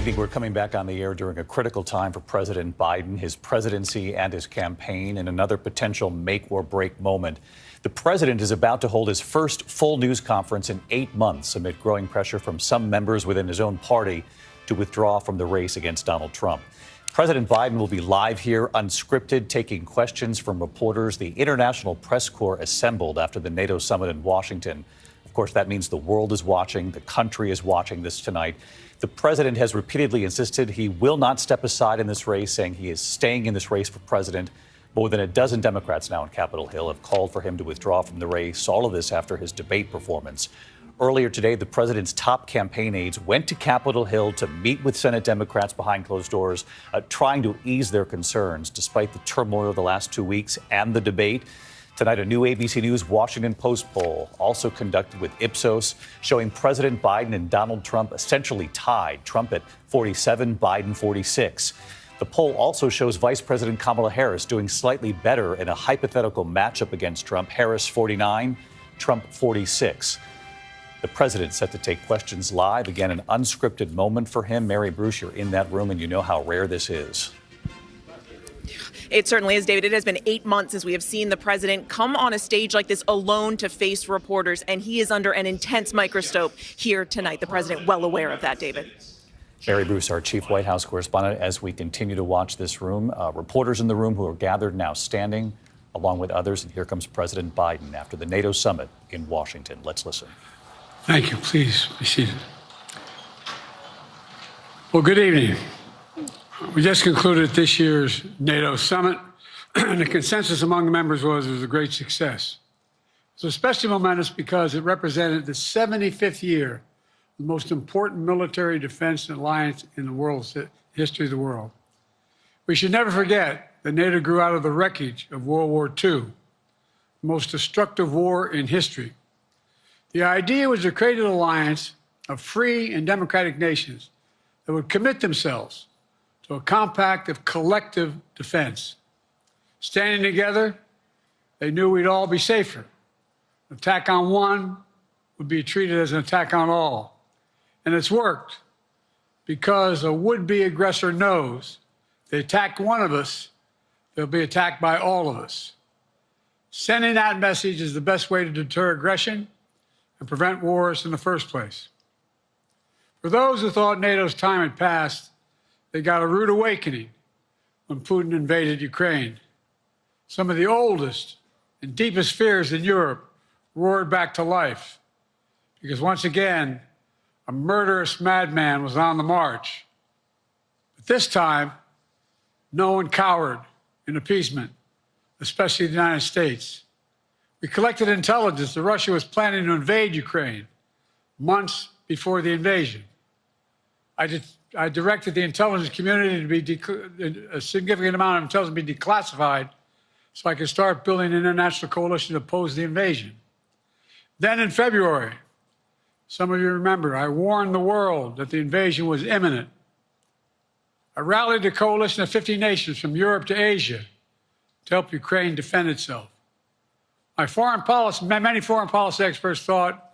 I think we're coming back on the air during a critical time for President Biden, his presidency and his campaign, and another potential make or break moment. The president is about to hold his first full news conference in 8 months amid growing pressure from some members within his own party to withdraw from the race against Donald Trump. President Biden will be live here, unscripted, taking questions from reporters. The International Press Corps assembled after the NATO summit in Washington. Of course, that means the world is watching. The country is watching this tonight. The president has repeatedly insisted he will not step aside in this race, saying he is staying in this race for president. More than a dozen Democrats now on Capitol Hill have called for him to withdraw from the race, all of this after his debate performance. Earlier today, the president's top campaign aides went to Capitol Hill to meet with Senate Democrats behind closed doors, trying to ease their concerns despite the turmoil of the last 2 weeks and the debate. Tonight, a new ABC News Washington Post poll, also conducted with Ipsos, showing President Biden and Donald Trump essentially tied. Trump at 47, Biden 46. The poll also shows Vice President Kamala Harris doing slightly better in a hypothetical matchup against Trump. Harris 49, Trump 46. The president set to take questions live. Again, an unscripted moment for him. Mary Bruce, you're in that room, and you know how rare this is. It certainly is, David. It has been 8 months since we have seen the president come on a stage like this alone to face reporters, and he is under an intense microscope here tonight. The president well aware of that, David. Mary Bruce, our chief White House correspondent, as we continue to watch this room. Reporters in the room who are gathered now standing along with others. And here comes President Biden after the NATO summit in Washington. Let's listen. Thank you. Please be seated. Well, good evening. We just concluded this year's NATO summit, and the consensus among the members was it was a great success. It was especially momentous because it represented the 75th year, the most important military defense alliance in the world's history of the world. We should never forget that NATO grew out of the wreckage of World War II, the most destructive war in history. The idea was to create an alliance of free and democratic nations that would commit themselves to a compact of collective defense. Standing together, they knew we'd all be safer. An attack on one would be treated as an attack on all. And it's worked because a would-be aggressor knows if they attack one of us, they'll be attacked by all of us. Sending that message is the best way to deter aggression and prevent wars in the first place. For those who thought NATO's time had passed, they got a rude awakening when Putin invaded Ukraine. Some of the oldest and deepest fears in Europe roared back to life because once again, a murderous madman was on the march. But this time, no one cowered in appeasement, especially the United States. We collected intelligence that Russia was planning to invade Ukraine months before the invasion. I directed the intelligence community to be a significant amount of intelligence be declassified so I could start building an international coalition to oppose the invasion. Then in February, some of you remember, I warned the world that the invasion was imminent. I rallied a coalition of 50 nations from Europe to Asia to help Ukraine defend itself. Many foreign policy experts thought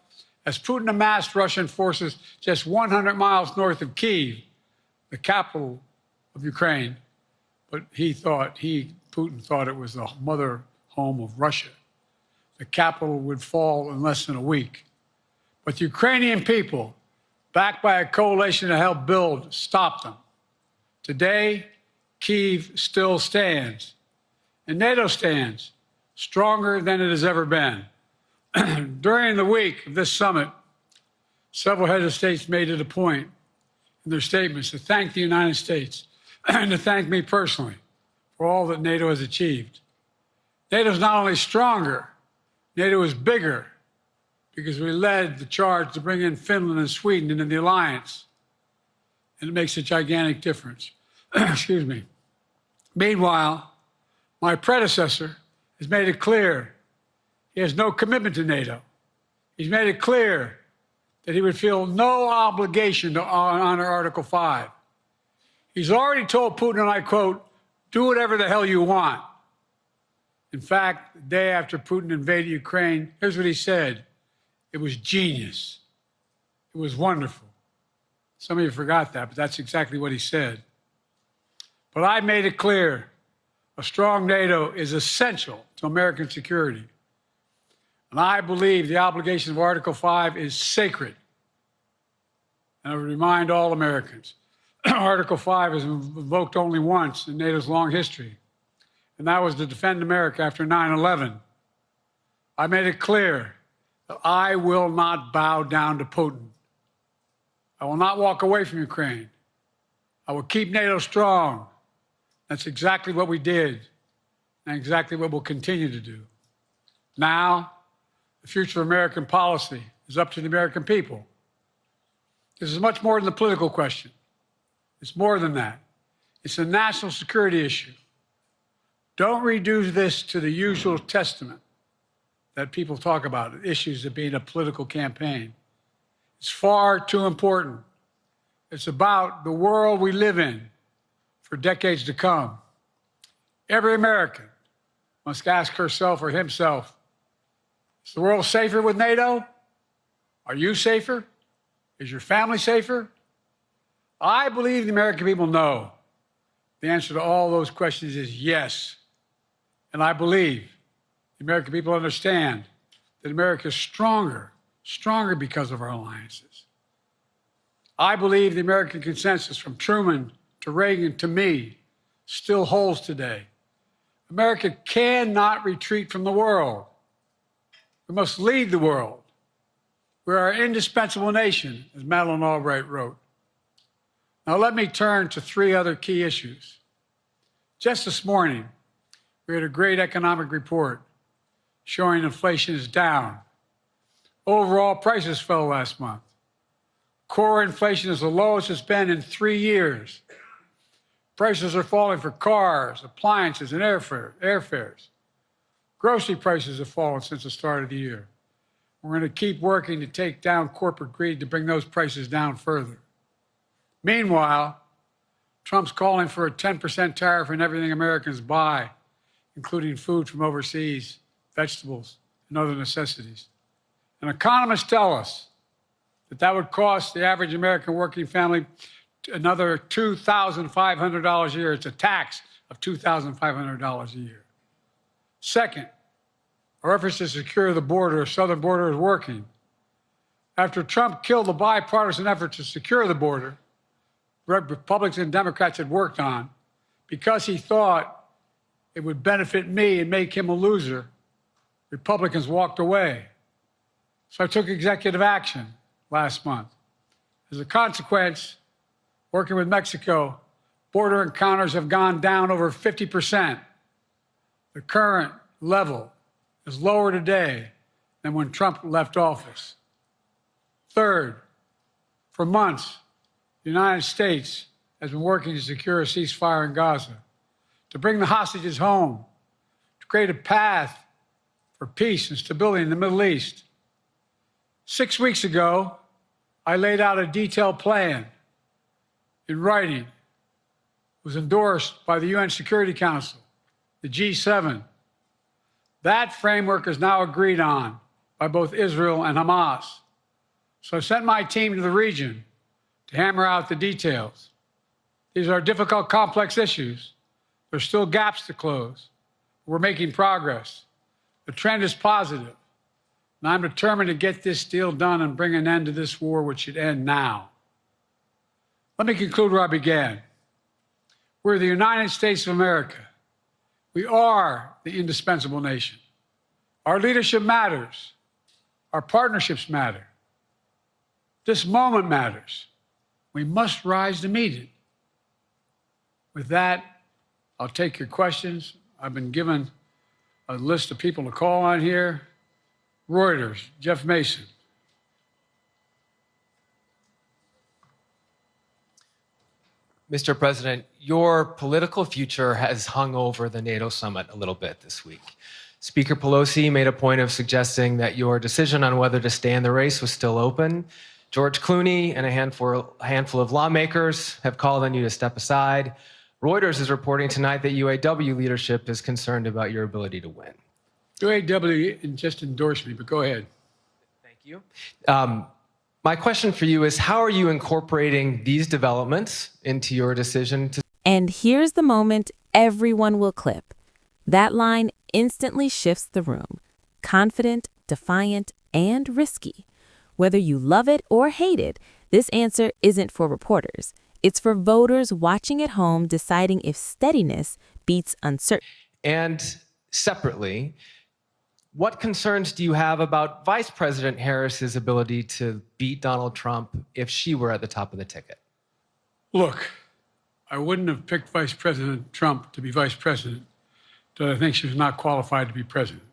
as Putin amassed Russian forces just 100 miles north of Kyiv, the capital of Ukraine, but Putin thought it was the mother home of Russia. The capital would fall in less than a week. But the Ukrainian people, backed by a coalition to help build, stopped them. Today, Kyiv still stands, and NATO stands stronger than it has ever been. During the week of this summit, several heads of states made it a point in their statements to thank the United States and to thank me personally for all that NATO has achieved. NATO is not only stronger, NATO is bigger because we led the charge to bring in Finland and Sweden into the alliance, and it makes a gigantic difference. Excuse me. Meanwhile, my predecessor has made it clear he has no commitment to NATO. He's made it clear that he would feel no obligation to honor Article 5. He's already told Putin, and I quote, "Do whatever the hell you want." In fact, the day after Putin invaded Ukraine, here's what he said. It was genius. It was wonderful. Some of you forgot that, but that's exactly what he said. But I made it clear a strong NATO is essential to American security. And I believe the obligation of Article 5 is sacred. And I would remind all Americans, Article 5 is invoked only once in NATO's long history, and that was to defend America after 9/11. I made it clear that I will not bow down to Putin. I will not walk away from Ukraine. I will keep NATO strong. That's exactly what we did, and exactly what we'll continue to do. Now, the future of American policy is up to the American people. This is much more than a political question. It's more than that. It's a national security issue. Don't reduce this to the usual testament that people talk about, issues of being a political campaign. It's far too important. It's about the world we live in for decades to come. Every American must ask herself or himself, is the world safer with NATO? Are you safer? Is your family safer? I believe the American people know the answer to all those questions is yes. And I believe the American people understand that America is stronger because of our alliances. I believe the American consensus from Truman to Reagan to me still holds today. America cannot retreat from the world. We must lead the world. We're an indispensable nation, as Madeleine Albright wrote. Now let me turn to three other key issues. Just this morning, we had a great economic report showing inflation is down. Overall prices fell last month. Core inflation is the lowest it's been in 3 years. Prices are falling for cars, appliances, and airfares. Grocery prices have fallen since the start of the year. We're going to keep working to take down corporate greed to bring those prices down further. Meanwhile, Trump's calling for a 10% tariff on everything Americans buy, including food from overseas, vegetables, and other necessities. And economists tell us that that would cost the average American working family another $2,500 a year. It's a tax of $2,500 a year. Second, our efforts to secure the border, southern border, is working. After Trump killed the bipartisan effort to secure the border, Republicans and Democrats had worked on, because he thought it would benefit me and make him a loser, Republicans walked away. So I took executive action last month. As a consequence, working with Mexico, border encounters have gone down over 50%. The current level is lower today than when Trump left office. Third, for months, the United States has been working to secure a ceasefire in Gaza, to bring the hostages home, to create a path for peace and stability in the Middle East. 6 weeks ago, I laid out a detailed plan in writing. It was endorsed by the UN Security Council, the G7. That framework is now agreed on by both Israel and Hamas. So I sent my team to the region to hammer out the details. These are difficult, complex issues. There's still gaps to close. We're making progress. The trend is positive. And I'm determined to get this deal done and bring an end to this war, which should end now. Let me conclude where I began. We're the United States of America. We are the indispensable nation. Our leadership matters. Our partnerships matter. This moment matters. We must rise to meet it. With that, I'll take your questions. I've been given a list of people to call on here. Reuters, Jeff Mason. Mr. President, your political future has hung over the NATO summit a little bit this week. Speaker Pelosi made a point of suggesting that your decision on whether to stay in the race was still open. George Clooney and a handful of lawmakers have called on you to step aside. Reuters is reporting tonight that UAW leadership is concerned about your ability to win. UAW just endorsed me, but go ahead. Thank you. My question for you is, how are you incorporating these developments into your decision to... And here's the moment everyone will clip. That line instantly shifts the room. Confident, defiant, and risky. Whether you love it or hate it, this answer isn't for reporters. It's for voters watching at home deciding if steadiness beats uncertainty. And separately, what concerns do you have about Vice President Harris's ability to beat Donald Trump if she were at the top of the ticket? Look, I wouldn't have picked Vice President Trump to be vice president because I think she was not qualified to be president.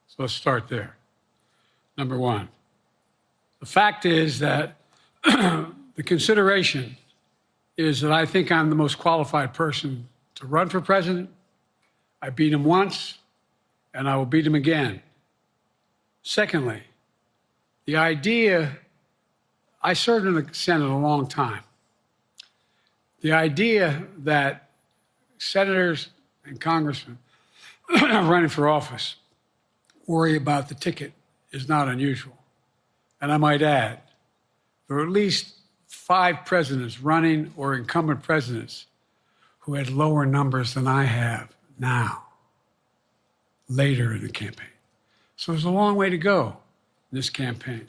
So let's start there. Number one. The fact is that the consideration is that I think I'm the most qualified person to run for president. I beat him once, and I will beat him again. Secondly, the idea, I served in the Senate a long time. The idea that senators and congressmen running for office worry about the ticket is not unusual. And I might add, there are at least 5 presidents running or incumbent presidents who had lower numbers than I have now, later in the campaign. So there's a long way to go in this campaign.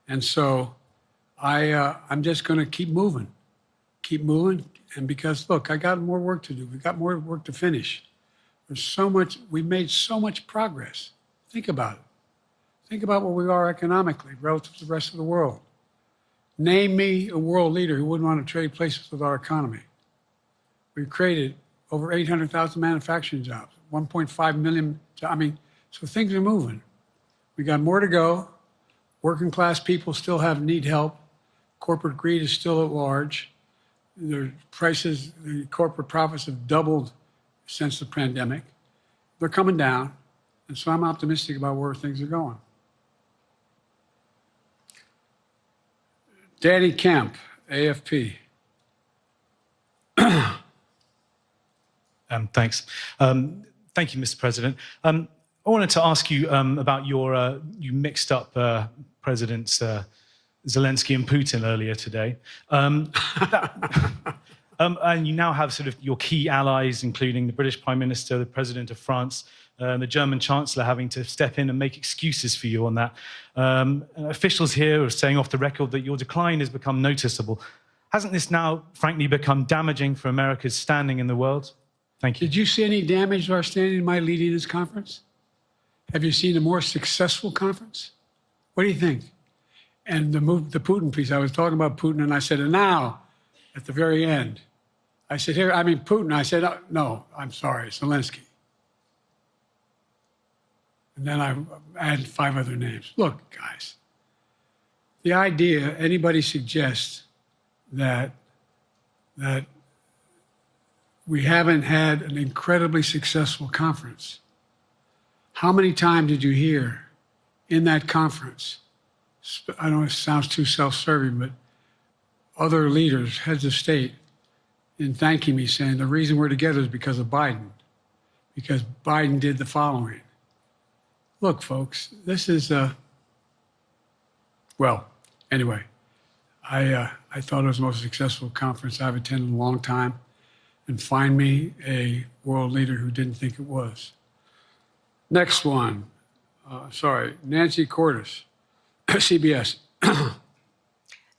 And so I'm just going to keep moving. And because, look, I got more work to do. We've got more work to finish. There's so much, we've made so much progress. Think about it. Think about where we are economically relative to the rest of the world. Name me a world leader who wouldn't want to trade places with our economy. We've created over 800,000 manufacturing jobs, 1.5 million, so things are moving. We got more to go. Working class people still need help. Corporate greed is still at large. The corporate profits have doubled since the pandemic. They're coming down, and so I'm optimistic about where things are going. Danny Kemp, AFP. Thanks. Thank you, Mr. President. I wanted to ask you about you mixed up Presidents Zelensky and Putin earlier today. And you now have sort of your key allies, including the British Prime Minister, the President of France, the German Chancellor having to step in and make excuses for you on that. Officials here are saying off the record that your decline has become noticeable. Hasn't this now, frankly, become damaging for America's standing in the world? Thank you. Did you see any damage to our standing in my leading this conference? Have you seen a more successful conference? What do you think? And the Putin piece, I was talking about Putin, and I said, and now, at the very end, I said, Putin. I said, oh, no, I'm sorry, Zelensky. And then I added 5 other names. Look, guys, the idea anybody suggests that we haven't had an incredibly successful conference. How many times did you hear in that conference, I know it sounds too self-serving, but other leaders, heads of state, in thanking me, saying the reason we're together is because of Biden, because Biden did the following. Look, folks, this is well, anyway, I thought it was the most successful conference I've attended in a long time, and find me a world leader who didn't think it was. Next one, Nancy Cordes, CBS.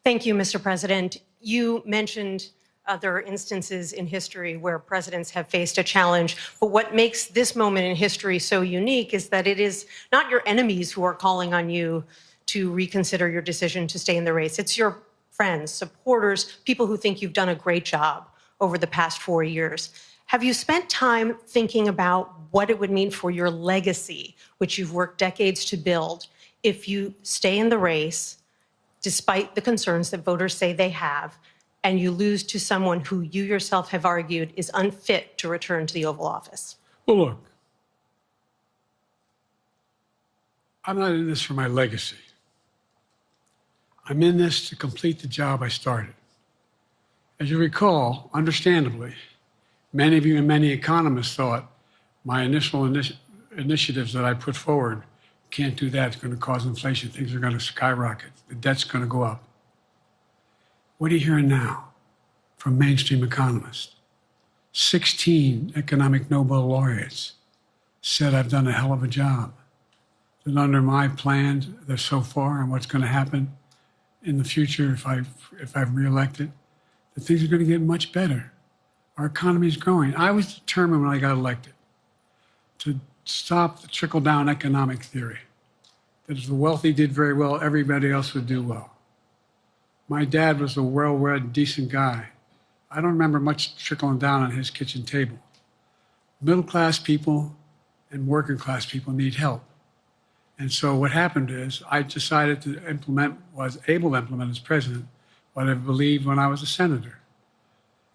Thank you, Mr. President. You mentioned other instances in history where presidents have faced a challenge, but what makes this moment in history so unique is that it is not your enemies who are calling on you to reconsider your decision to stay in the race. It's your friends, supporters, people who think you've done a great job over the past 4 years. Have you spent time thinking about what it would mean for your legacy, which you've worked decades to build, if you stay in the race, despite the concerns that voters say they have, and you lose to someone who you yourself have argued is unfit to return to the Oval Office? Well, look, I'm not in this for my legacy. I'm in this to complete the job I started. As you recall, understandably, many of you and many economists thought my initial initiatives that I put forward, can't do that, it's going to cause inflation, things are going to skyrocket, the debt's going to go up. What are you hearing now from mainstream economists? 16 economic Nobel laureates said I've done a hell of a job. That under my plan so far and what's going to happen in the future if I'm reelected, that things are going to get much better. Our economy is growing. I was determined when I got elected to stop the trickle-down economic theory, that if the wealthy did very well, everybody else would do well. My dad was a well-read, decent guy. I don't remember much trickling down on his kitchen table. Middle-class people and working-class people need help. And so what happened is I decided to was able to implement as president what I believed when I was a senator.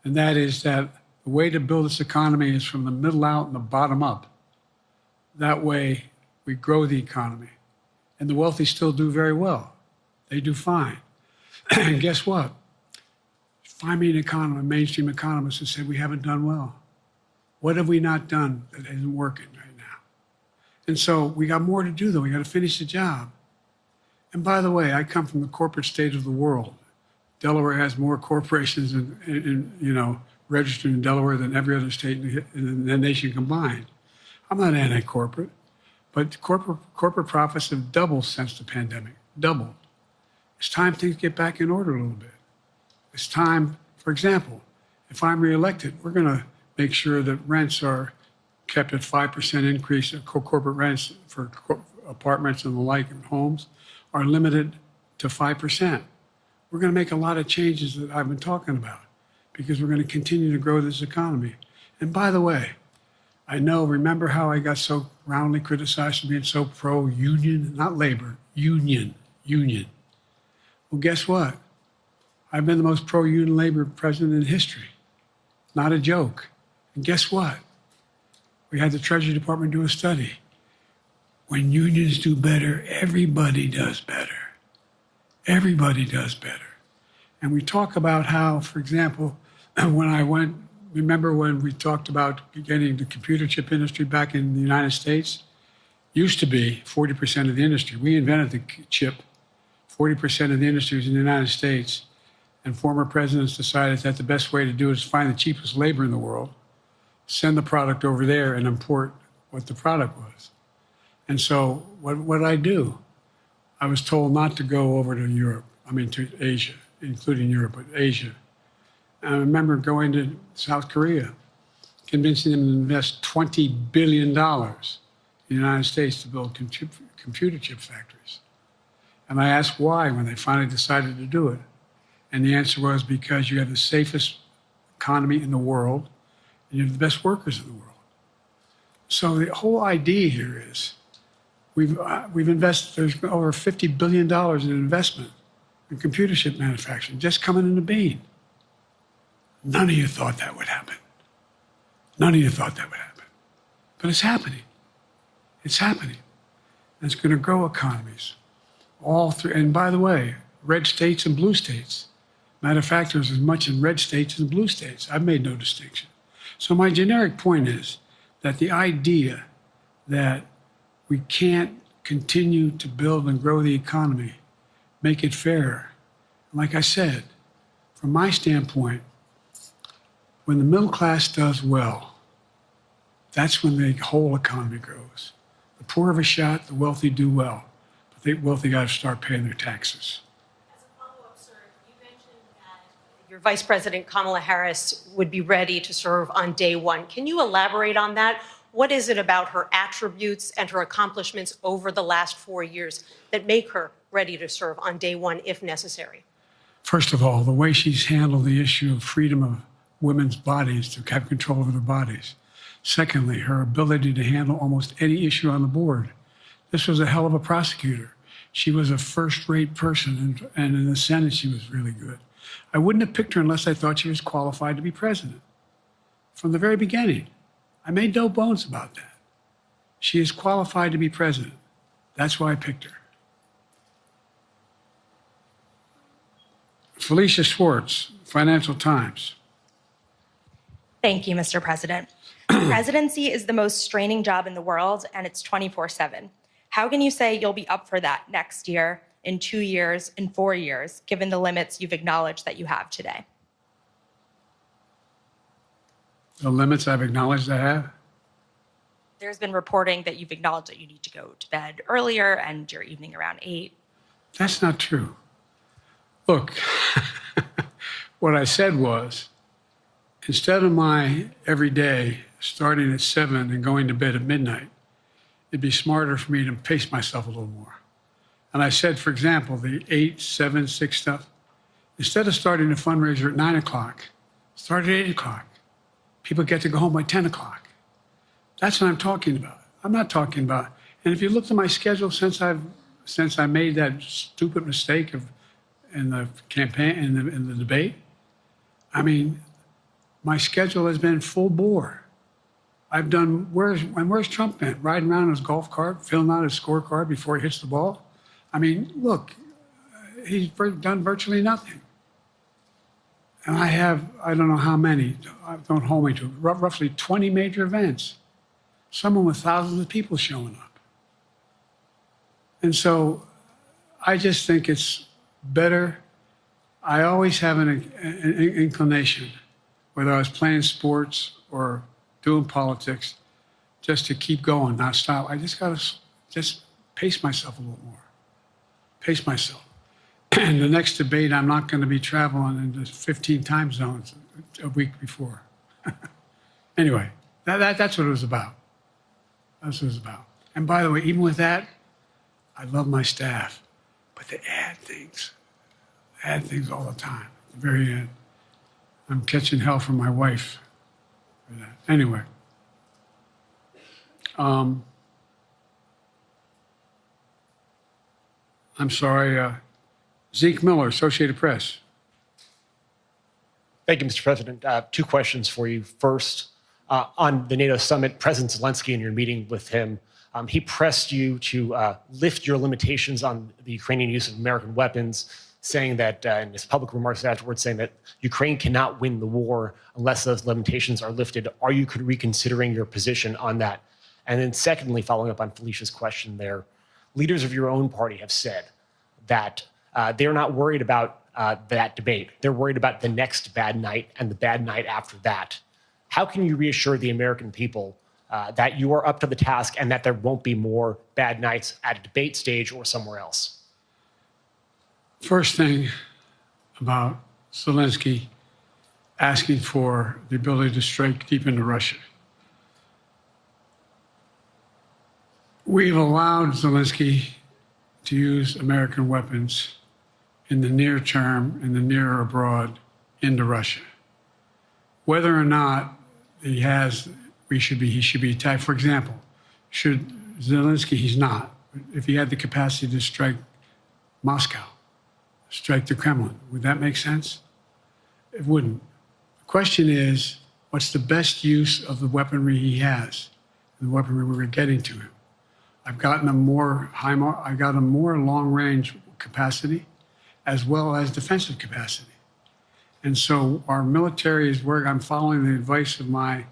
And that is that the way to build this economy is from the middle out and the bottom up. That way we grow the economy. And the wealthy still do very well. They do fine. And guess what? Find me an economist, mainstream economist who said we haven't done well. What have we not done that isn't working right now? And so we got more to do, though. We got to finish the job. And by the way, I come from the corporate state of the world. Delaware has more corporations registered in Delaware than every other state in the nation combined. I'm not anti-corporate, but corporate profits have doubled since the pandemic, doubled. It's time things get back in order a little bit. It's time, for example, if I'm reelected, we're going to make sure that rents are kept at 5% increase, corporate rents for apartments and the like and homes are limited to 5%. We're going to make a lot of changes that I've been talking about because we're going to continue to grow this economy. And by the way, remember how I got so roundly criticized for being so pro-union, not labor, union. Well, guess what? I've been the most pro-union labor president in history. Not a joke. And guess what? We had the Treasury Department do a study. When unions do better, everybody does better. Everybody does better. And we talk about how, for example, remember when we talked about getting the computer chip industry back in the United States? Used to be 40% of the industry. We invented the chip. 40% of the industry was in the United States. And former presidents decided that the best way to do it is find the cheapest labor in the world, send the product over there, and import what the product was. And so what did I do? I was told not to go over to to Asia, including Europe, but Asia. And I remember going to South Korea, convincing them to invest $20 billion in the United States to build computer chip factories. And I asked why when they finally decided to do it. And the answer was because you have the safest economy in the world and you have the best workers in the world. So the whole idea here is we've invested, there's over $50 billion in investment in computer chip manufacturing just coming into being. None of you thought that would happen. None of you thought that would happen. But it's happening. It's happening. And it's going to grow economies all through. And by the way, red states and blue states. Matter of fact, there's as much in red states as in blue states. I've made no distinction. So my generic point is that the idea that we can't continue to build and grow the economy, make it fair. Like I said, from my standpoint, when the middle class does well, that's when the whole economy grows. The poor have a shot, the wealthy do well. But the wealthy got to start paying their taxes. As a follow-up, sir, you mentioned that your Vice President Kamala Harris would be ready to serve on day one. Can you elaborate on that? What is it about her attributes and her accomplishments over the last 4 years that make her ready to serve on day one if necessary? First of all, the way she's handled the issue of freedom of women's bodies to have control over their bodies. Secondly, her ability to handle almost any issue on the board. This was a hell of a prosecutor. She was a first-rate person, and in the Senate, she was really good. I wouldn't have picked her unless I thought she was qualified to be president. From the very beginning, I made no bones about that. She is qualified to be president. That's why I picked her. Felicia Schwartz, Financial Times. Thank you, Mr. President. Presidency is the most straining job in the world, and it's 24/7. How can you say you'll be up for that next year in 2 years, in 4 years, given the limits you've acknowledged that you have today? The limits I've acknowledged I have? There's been reporting that you've acknowledged that you need to go to bed earlier and your evening around 8. That's not true. Look, what I said was, instead of my every day starting at 7 and going to bed at midnight, it'd be smarter for me to pace myself a little more. And I said, for example, the 8, 7, 6 stuff, instead of starting a fundraiser at 9 o'clock, start at 8 o'clock. People get to go home by 10 o'clock. That's what I'm talking about. I'm not talking about, and if you look at my schedule since I made that stupid mistake in the campaign, in the debate, I mean, my schedule has been full bore. I've done, where's Trump been? Riding around in his golf cart, filling out his scorecard before he hits the ball? I mean, look, he's done virtually nothing. And I have, I don't know how many, don't hold me to it, roughly 20 major events. Someone with thousands of people showing up. And so I just think it's better. I always have an inclination, whether I was playing sports or doing politics, just to keep going, not stop. I just got to just pace myself a little more. Pace myself. And the next debate, I'm not going to be traveling into 15 time zones a week before. Anyway, that's what it was about. That's what it was about. And by the way, even with that, I love my staff, but they add things all the time. At the very end, I'm catching hell from my wife for that. Anyway, I'm sorry, Zeke Miller, Associated Press. Thank you, Mr. President. 2 questions for you. First, on the NATO summit, President Zelensky, in your meeting with him, he pressed you to lift your limitations on the Ukrainian use of American weapons, saying that, in his public remarks afterwards, saying that Ukraine cannot win the war unless those limitations are lifted. Are you reconsidering your position on that? And then secondly, following up on Felicia's question there, leaders of your own party have said that they're not worried about that debate. They're worried about the next bad night and the bad night after that. How can you reassure the American people that you are up to the task and that there won't be more bad nights at a debate stage or somewhere else? First thing about Zelensky asking for the ability to strike deep into Russia. We've allowed Zelensky to use American weapons in the near term, in the near or abroad, into Russia. Whether or not he should be attacked. For example, should Zelensky, he's not. If he had the capacity to strike Moscow, strike the Kremlin, would that make sense? It wouldn't. The question is, what's the best use of the weaponry he has, the weaponry we're getting to him? I've gotten a more long-range capacity, as well as defensive capacity. And so our military is where I'm following the advice of my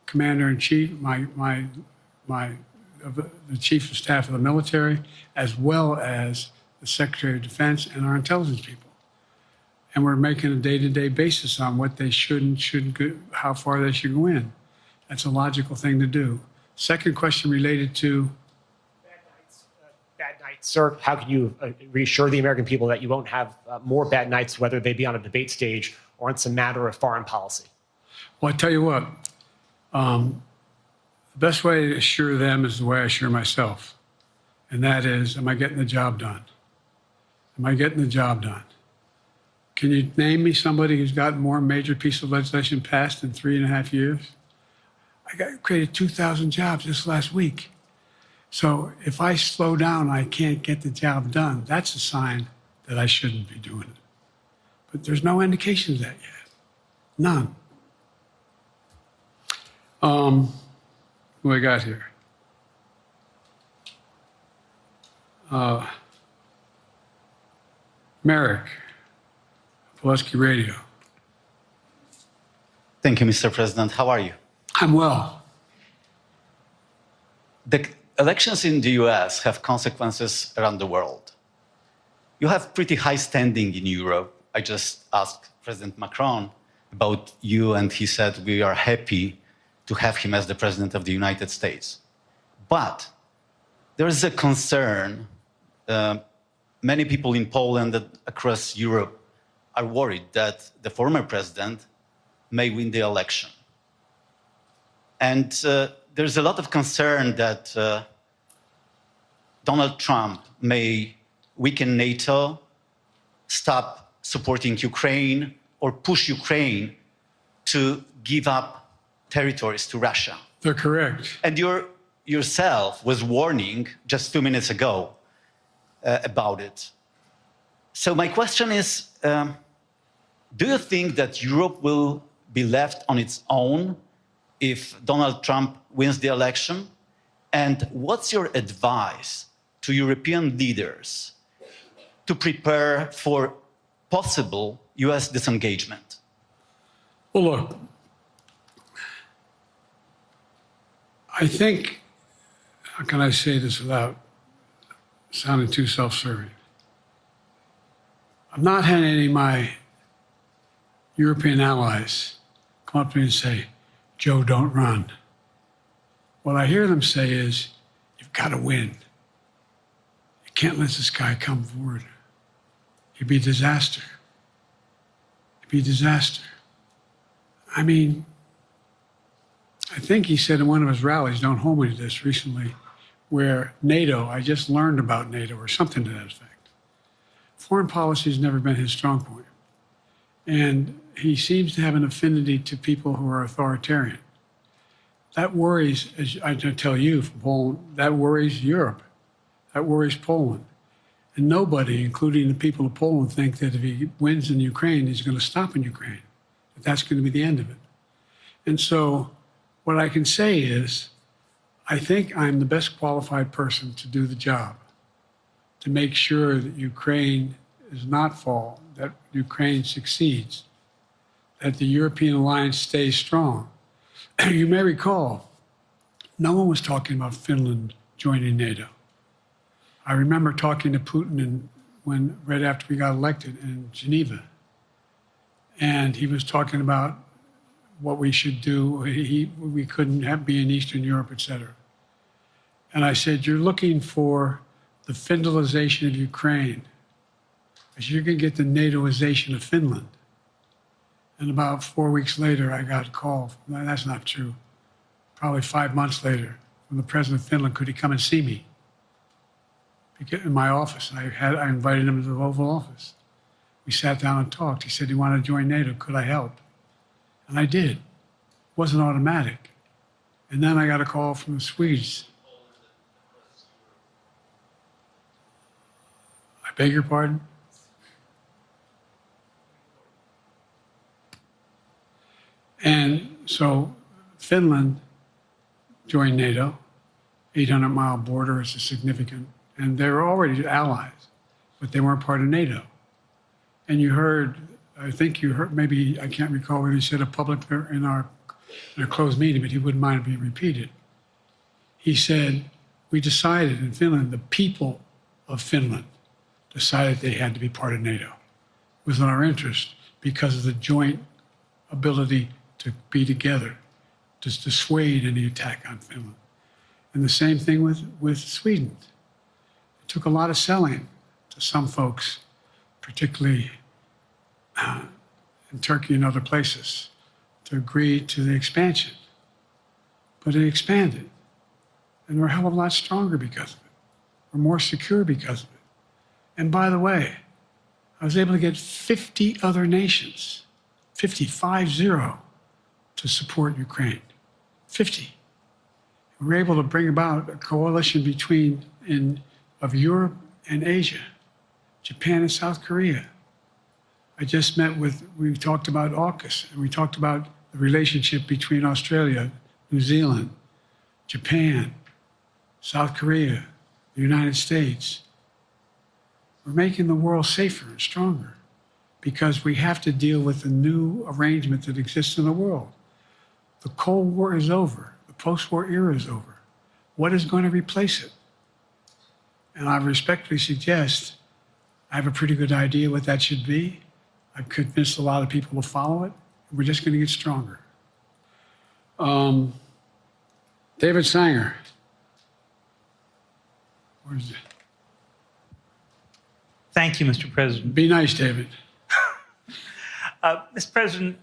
commander-in-chief, the chief of staff of the military, as well as the Secretary of Defense and our intelligence people. And we're making a day-to-day basis on what they should and shouldn't go, how far they should go in. That's a logical thing to do. Second question related to bad nights, sir. How can you reassure the American people that you won't have more bad nights, whether they be on a debate stage or it's a matter of foreign policy? Well, I tell you what, the best way to assure them is the way I assure myself. And that is, am I getting the job done? Am I getting the job done? Can you name me somebody who's gotten more major piece of legislation passed in 3.5 years? I created 2,000 jobs just last week. So if I slow down, I can't get the job done. That's a sign that I shouldn't be doing it. But there's no indication of that yet. None. What I got here? Merrick, Pulaski Radio. Thank you, Mr. President. How are you? I'm well. The elections in the US have consequences around the world. You have pretty high standing in Europe. I just asked President Macron about you, and he said we are happy to have him as the President of the United States. But there is a concern. Many people in Poland and across Europe are worried that the former president may win the election. And there's a lot of concern that Donald Trump may weaken NATO, stop supporting Ukraine, or push Ukraine to give up territories to Russia. They're correct. And yourself was warning just 2 minutes ago about it. So my question is, do you think that Europe will be left on its own if Donald Trump wins the election? And what's your advice to European leaders to prepare for possible US disengagement? Well, look, I think, how can I say this without sounding too self-serving? I've not had any of my European allies come up to me and say, Joe, don't run. What I hear them say is, you've got to win. You can't let this guy come forward. It'd be a disaster. It'd be a disaster. I mean, I think he said in one of his rallies, don't hold me to this, recently, where NATO, I just learned about NATO or something to that effect. Foreign policy has never been his strong point. And he seems to have an affinity to people who are authoritarian. That worries, as I tell you from Poland, that worries Europe. That worries Poland. And nobody, including the people of Poland, think that if he wins in Ukraine, he's going to stop in Ukraine. That that's going to be the end of it. And so what I can say is, I think I'm the best qualified person to do the job, to make sure that Ukraine does not fall, that Ukraine succeeds, that the European alliance stays strong. You may recall, no one was talking about Finland joining NATO. I remember talking to Putin right after we got elected in Geneva, and he was talking about what we should do. We couldn't be in Eastern Europe, et cetera. And I said, you're looking for the Finlandization of Ukraine, because you're going to get the NATOization of Finland. And about 4 weeks later, I got a call. That's not true. Probably 5 months later, from the president of Finland, could he come and see me in my office? I invited him to the Oval Office. We sat down and talked. He said he wanted to join NATO. Could I help? And I did. It wasn't automatic. And then I got a call from the Swedes. I beg your pardon? And so Finland joined NATO, 800-mile border is a significant, and they were already allies, but they weren't part of NATO. And you heard, I think you heard, maybe, I can't recall whether he said it public in our closed meeting, but he wouldn't mind it being repeated. He said, we decided in Finland, the people of Finland decided they had to be part of NATO. It was in our interest because of the joint ability to be together, to dissuade any attack on Finland. And the same thing with Sweden. It took a lot of selling to some folks, particularly in Turkey and other places, to agree to the expansion. But it expanded. And we're a hell of a lot stronger because of it. We're more secure because of it. And by the way, I was able to get 50 other nations, 50, to support Ukraine. 50. We were able to bring about a coalition of Europe and Asia, Japan and South Korea. I just we talked about AUKUS, and we talked about the relationship between Australia, New Zealand, Japan, South Korea, the United States. We're making the world safer and stronger because we have to deal with the new arrangement that exists in the world. The Cold War is over. The post-war era is over. What is going to replace it? And I respectfully suggest I have a pretty good idea what that should be. I've convinced a lot of people to follow it. We're just going to get stronger. David Sanger. Where's it? Thank you, Mr. President. Be nice, David. Mr. President,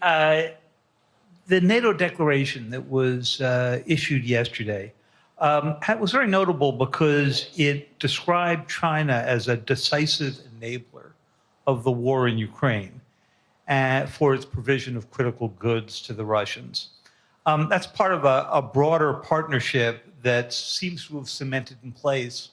the NATO declaration that was issued yesterday was very notable because it described China as a decisive enabler of the war in Ukraine for its provision of critical goods to the Russians. That's part of a broader partnership that seems to have cemented in place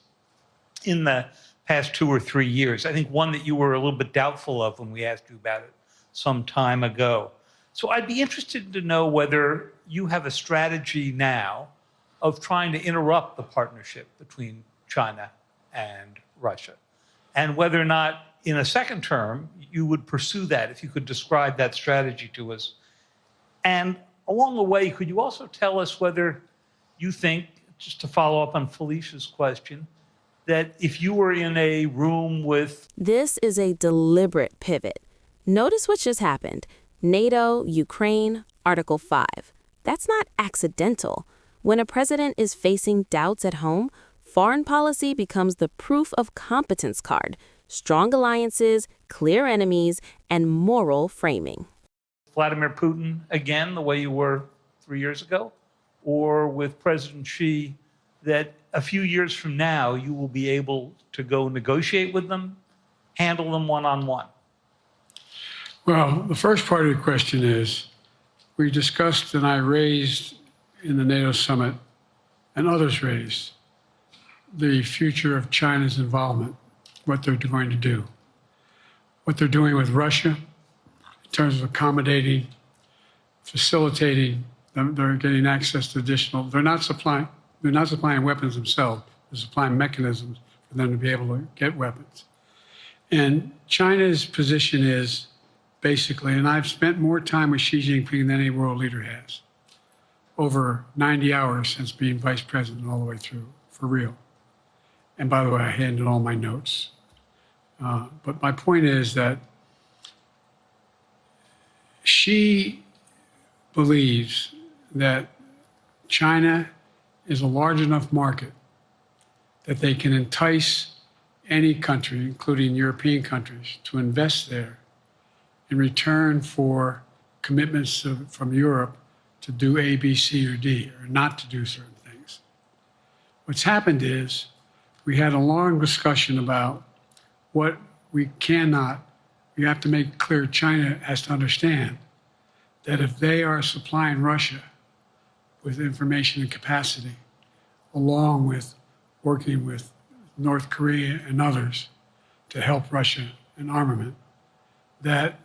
in the past 2 or 3 years. I think one that you were a little bit doubtful of when we asked you about it some time ago. So I'd be interested to know whether you have a strategy now of trying to interrupt the partnership between China and Russia, and whether or not in a second term you would pursue that, if you could describe that strategy to us. And along the way, could you also tell us whether you think, just to follow up on Felicia's question, that if you were in a room with... This is a deliberate pivot. Notice what just happened. NATO, Ukraine, Article 5. That's not accidental. When a president is facing doubts at home, foreign policy becomes the proof of competence card. Strong alliances, clear enemies, and moral framing. Vladimir Putin again, the way you were 3 years ago, or with President Xi, that a few years from now you will be able to go negotiate with them, handle them one-on-one? Well, the first part of the question is, we discussed and I raised in the NATO summit, and others raised, the future of China's involvement, what they're going to do, what they're doing with Russia in terms of accommodating, facilitating, they're getting access to additional, they're not supplying weapons themselves, they're supplying mechanisms for them to be able to get weapons. And China's position is basically, and I've spent more time with Xi Jinping than any world leader has, over 90 hours since being vice president all the way through, for real. And by the way, I handed all my notes. But my point is that Xi believes that China is a large enough market that they can entice any country, including European countries, to invest there in return for commitments from Europe to do A, B, C, or D, or not to do certain things. What's happened is we had a long discussion about what we cannot, you have to make clear, China has to understand that if they are supplying Russia with information and capacity, along with working with North Korea and others to help Russia in armament, that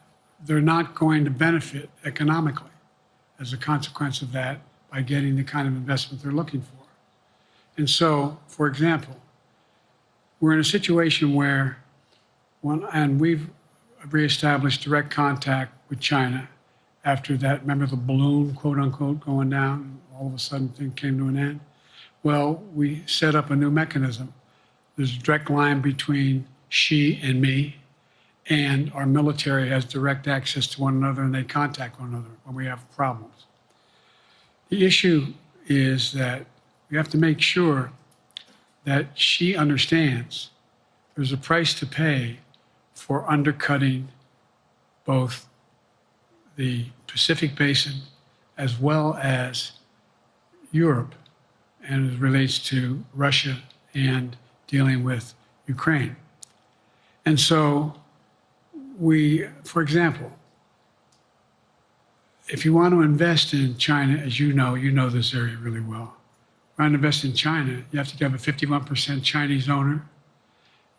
they're not going to benefit economically as a consequence of that by getting the kind of investment they're looking for. And so, for example, we're in a situation where, and we've reestablished direct contact with China after that, remember the balloon, quote unquote, going down, and all of a sudden things came to an end? Well, we set up a new mechanism. There's a direct line between Xi and me, and our military has direct access to one another, and they contact one another when we have problems. The issue is that we have to make sure that Xi understands there's a price to pay for undercutting both the Pacific Basin as well as Europe, and it relates to Russia and dealing with Ukraine. And so we, for example, if you want to invest in China, as you know this area really well. If you want to invest in China, you have to have a 51% Chinese owner.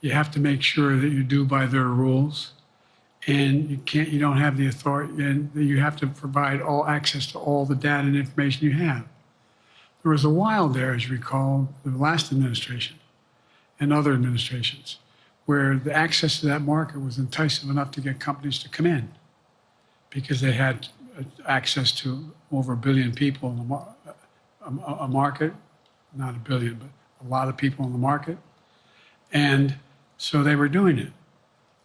You have to make sure that you do by their rules. And you don't have the authority, and you have to provide all access to all the data and information you have. There was a while there, as you recall, the last administration and other administrations, where the access to that market was enticing enough to get companies to come in because they had access to over 1 billion people in a market, not 1 billion, but a lot of people in the market. And so they were doing it.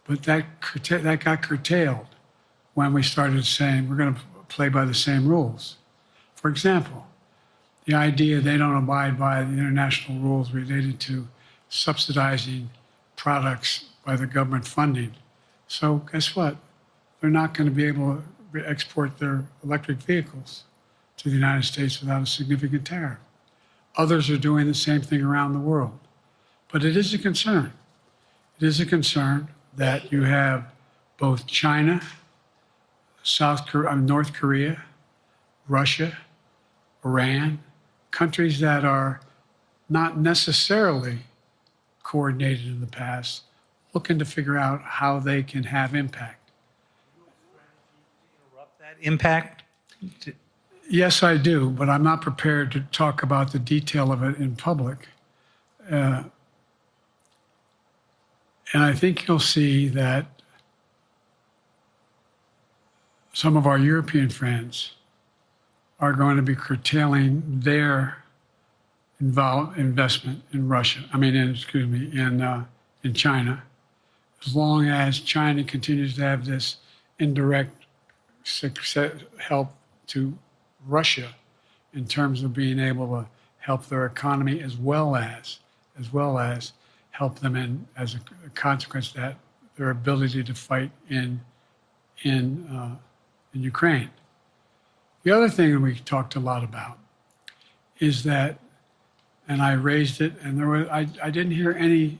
But that got curtailed when we started saying we're going to play by the same rules. For example, the idea they don't abide by the international rules related to subsidizing products by the government funding. So guess what? They're not going to be able to export their electric vehicles to the United States without a significant tariff. Others are doing the same thing around the world. But it is a concern. It is a concern that you have both China, North Korea, Russia, Iran, countries that are not necessarily coordinated in the past, looking to figure out how they can have impact. Interrupt that impact? Yes, I do, but I'm not prepared to talk about the detail of it in public. And I think you'll see that some of our European friends are going to be curtailing their investment in Russia. In China, as long as China continues to have this indirect help to Russia in terms of being able to help their economy as well as help them in, as a consequence of that, their ability to fight in Ukraine. The other thing that we talked a lot about is that, and I raised it, and I didn't hear any.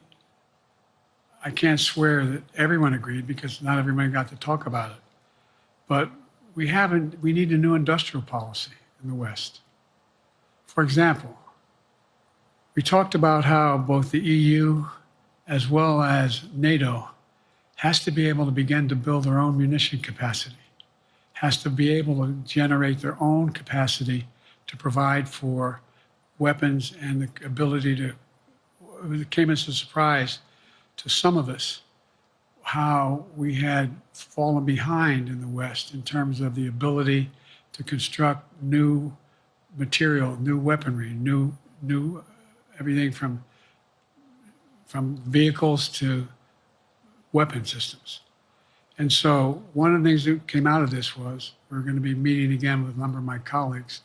I can't swear that everyone agreed because not everyone got to talk about it. But we need a new industrial policy in the West. For example, we talked about how both the EU as well as NATO has to be able to begin to build their own munition capacity, has to be able to generate their own capacity to provide for weapons and the ability to, it came as a surprise to some of us how we had fallen behind in the West in terms of the ability to construct new material, new weaponry, new everything from vehicles to weapon systems. And so one of the things that came out of this was we're going to be meeting again with a number of my colleagues,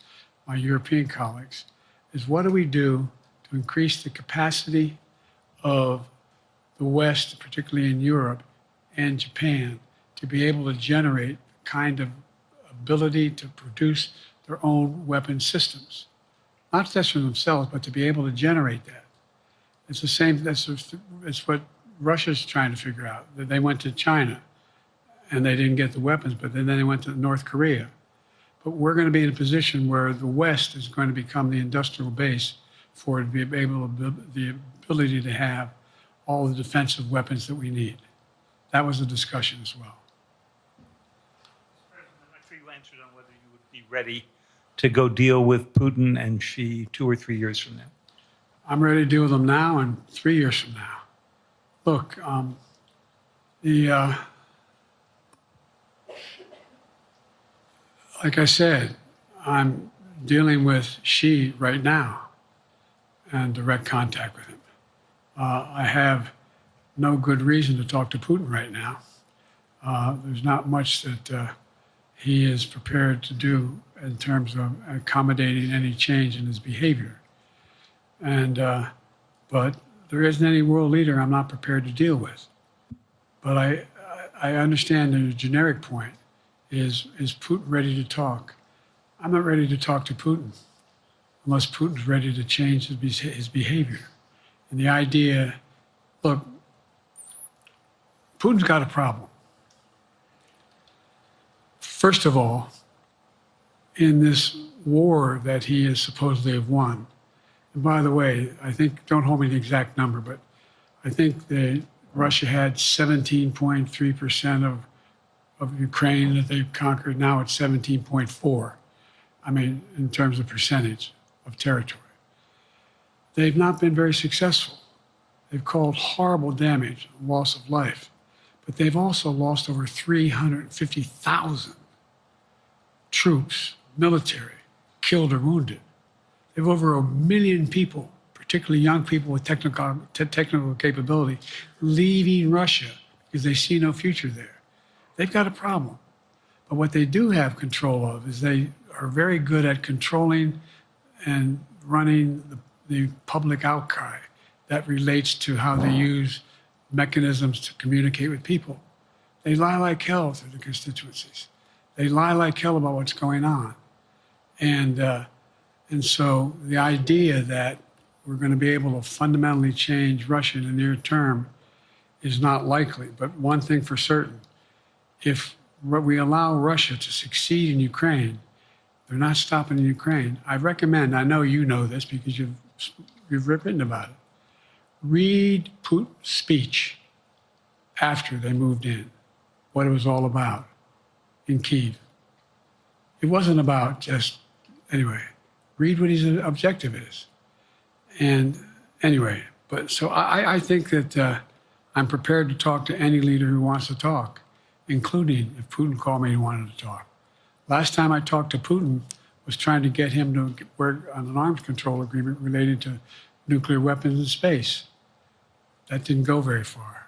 my European colleagues, is what do we do to increase the capacity of the West, particularly in Europe and Japan, to be able to generate the kind of ability to produce their own weapon systems. Not just for themselves, but to be able to generate that. It's the same, it's what Russia's trying to figure out. That they went to China and they didn't get the weapons, but then they went to North Korea. But we're going to be in a position where the West is going to become the industrial base for it to be able to, the ability to have all the defensive weapons that we need. That was a discussion as well. I'm not sure you answered on whether you would be ready to go deal with Putin and Xi 2 or 3 years from now. I'm ready to deal with them now and 3 years from now. Look, like I said, I'm dealing with Xi right now and direct contact with him. I have no good reason to talk to Putin right now. There's not much that he is prepared to do in terms of accommodating any change in his behavior. But there isn't any world leader I'm not prepared to deal with. But I understand the generic point is Putin ready to talk? I'm not ready to talk to Putin unless Putin's ready to change his behavior. And the idea, look, Putin's got a problem. First of all, in this war that he is supposedly have won, and by the way, I think, don't hold me to the exact number, but I think that Russia had 17.3% of Ukraine that they've conquered. Now it's 17.4. I mean, in terms of percentage of territory. They've not been very successful. They've caused horrible damage, loss of life, but they've also lost over 350,000 troops, military, killed or wounded. They have over 1 million people, particularly young people with technical capability, leaving Russia because they see no future there. They've got a problem. But what they do have control of is they are very good at controlling and running the public outcry that relates to how they use mechanisms to communicate with people. They lie like hell to the constituencies. They lie like hell about what's going on. And so the idea that we're going to be able to fundamentally change Russia in the near term is not likely. But one thing for certain, if we allow Russia to succeed in Ukraine, they're not stopping in Ukraine. I recommend, I know you know this because you've written about it, read Putin's speech after they moved in, what it was all about in Kyiv. It wasn't about just, anyway, read what his objective is. And anyway, but so I think that I'm prepared to talk to any leader who wants to talk, including if Putin called me and wanted to talk. Last time I talked to Putin was trying to get him to work on an arms control agreement related to nuclear weapons in space. That didn't go very far.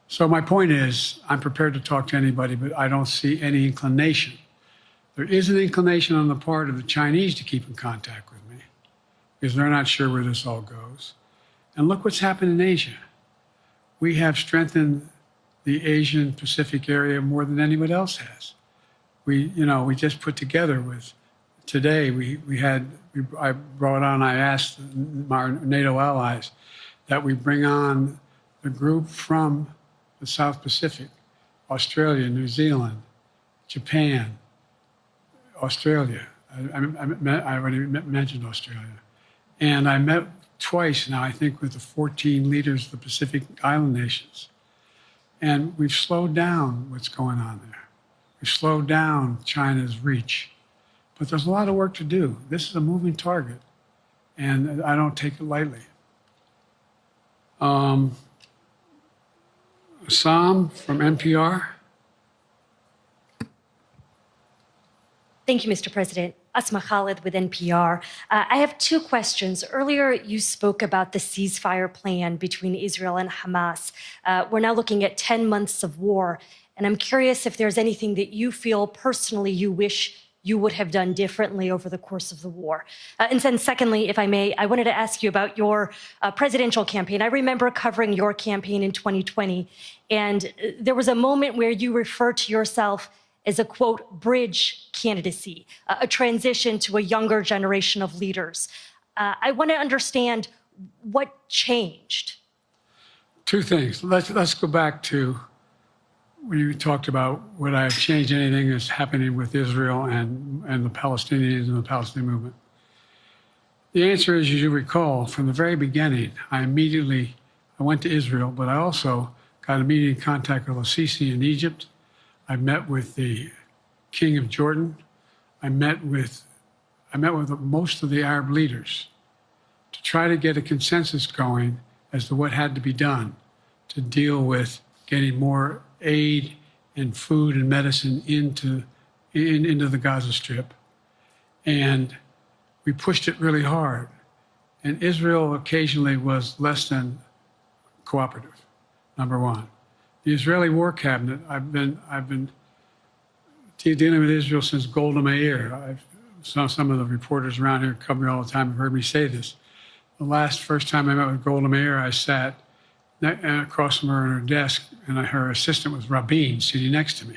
So my point is, I'm prepared to talk to anybody, but I don't see any inclination. There is an inclination on the part of the Chinese to keep in contact with me because they're not sure where this all goes. And look what's happened in Asia. We have strengthened the Asian Pacific area more than anyone else has. We just put together today, I brought on, I asked our NATO allies that we bring on the group from the South Pacific, Australia, New Zealand, Japan, Australia. I already mentioned Australia. And I met twice now, I think, with the 14 leaders of the Pacific Island nations. And we've slowed down what's going on there. We've slowed down China's reach. But there's a lot of work to do. This is a moving target, and I don't take it lightly. Sam from NPR. Thank you, Mr. President. Asma Khalid with NPR. I have two questions. Earlier, you spoke about the ceasefire plan between Israel and Hamas. We're now looking at 10 months of war, and I'm curious if there's anything that you feel personally you wish you would have done differently over the course of the war. And then secondly, if I may, I wanted to ask you about your presidential campaign. I remember covering your campaign in 2020, and there was a moment where you referred to yourself as a, quote, bridge candidacy, a transition to a younger generation of leaders. I want to understand what changed. Two things. Let's go back to when you talked about would I have changed anything that's happening with Israel and the Palestinians and the Palestinian movement. The answer is, as you recall, from the very beginning, I went to Israel, but I also got immediate contact with al-Sisi in Egypt. I met with the King of Jordan. I met with most of the Arab leaders to try to get a consensus going as to what had to be done to deal with getting more aid and food and medicine into the Gaza Strip. And we pushed it really hard. And Israel occasionally was less than cooperative, number one. The Israeli War Cabinet, I've been dealing with Israel since Golda Meir. Some of the reporters around here cover me all the time have heard me say this. The first time I met with Golda Meir, I sat across from her at her desk, and her assistant was Rabin sitting next to me.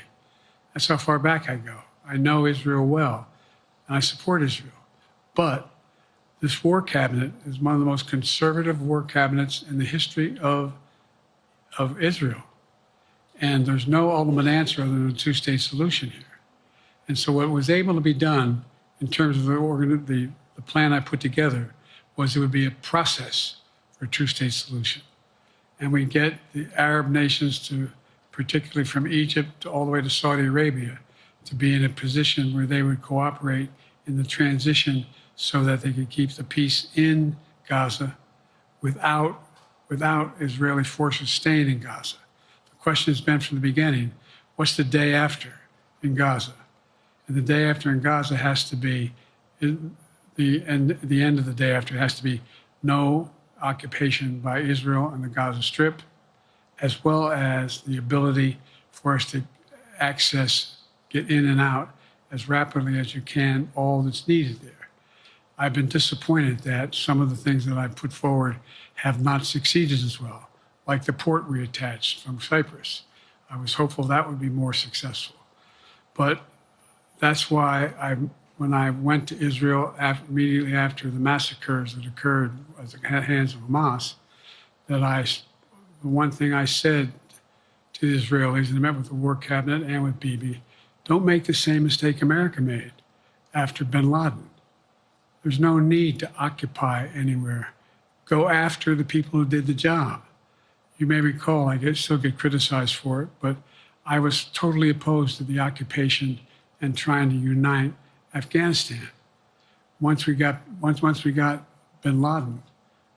That's how far back I go. I know Israel well, and I support Israel. But this war cabinet is one of the most conservative war cabinets in the history of Israel. And there's no ultimate answer other than a two-state solution here. And so what was able to be done in terms of the plan I put together was it would be a process for a two-state solution. And we get the Arab nations to, particularly from Egypt all the way to Saudi Arabia, to be in a position where they would cooperate in the transition so that they could keep the peace in Gaza without Israeli forces staying in Gaza. The question has been from the beginning, what's the day after in Gaza? And the day after in Gaza has to be, the end of the day after has to be no occupation by Israel on the Gaza Strip as well as the ability for us to get in and out as rapidly as you can, all that's needed there. I've been disappointed that some of the things that I've put forward have not succeeded as well, like the port we attached from Cyprus. I was hopeful that would be more successful. But that's why when I went to Israel immediately after the massacres that occurred at the hands of Hamas, the one thing I said to the Israelis, and I met with the War Cabinet and with Bibi, don't make the same mistake America made after bin Laden. There's no need to occupy anywhere. Go after the people who did the job. You may recall, I still get criticized for it, but I was totally opposed to the occupation and trying to unite Afghanistan. Once we got bin Laden,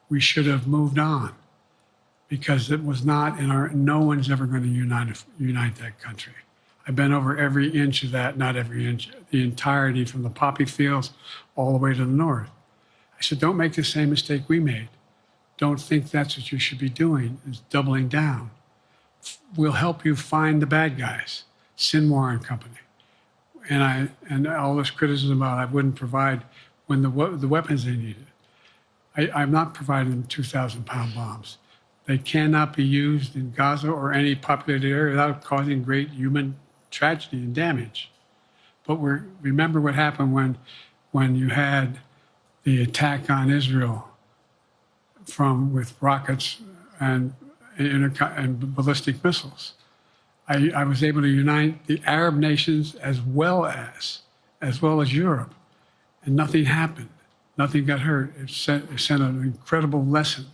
we should have moved on, because it was not no one's ever going to unite that country. I've been over every inch of that, not every inch, the entirety from the poppy fields all the way to the north. I said, don't make the same mistake we made. Don't think that's what you should be doing, is doubling down. We'll help you find the bad guys, Sinwar and company. And all this criticism about I wouldn't provide when the weapons they needed. I'm not providing them 2,000-pound bombs. They cannot be used in Gaza or any populated area without causing great human tragedy and damage. But remember what happened when you had the attack on Israel with rockets and ballistic missiles. I was able to unite the Arab nations as well as Europe, and nothing happened. Nothing got hurt. It sent an incredible lesson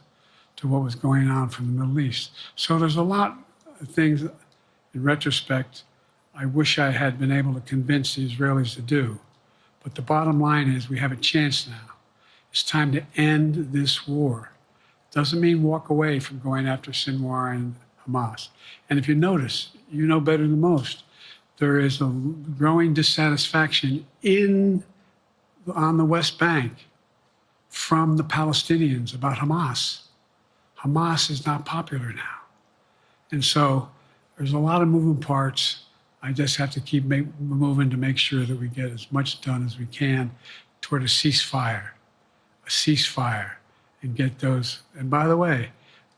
to what was going on from the Middle East. So there's a lot of things, in retrospect, I wish I had been able to convince the Israelis to do. But the bottom line is we have a chance now. It's time to end this war. Doesn't mean walk away from going after Sinwar and Hamas. And if you notice, you know better than most, there is a growing dissatisfaction on the West Bank from the Palestinians about Hamas. Hamas is not popular now. And so there's a lot of moving parts. I just have to keep moving to make sure that we get as much done as we can toward a ceasefire, and get those. And by the way,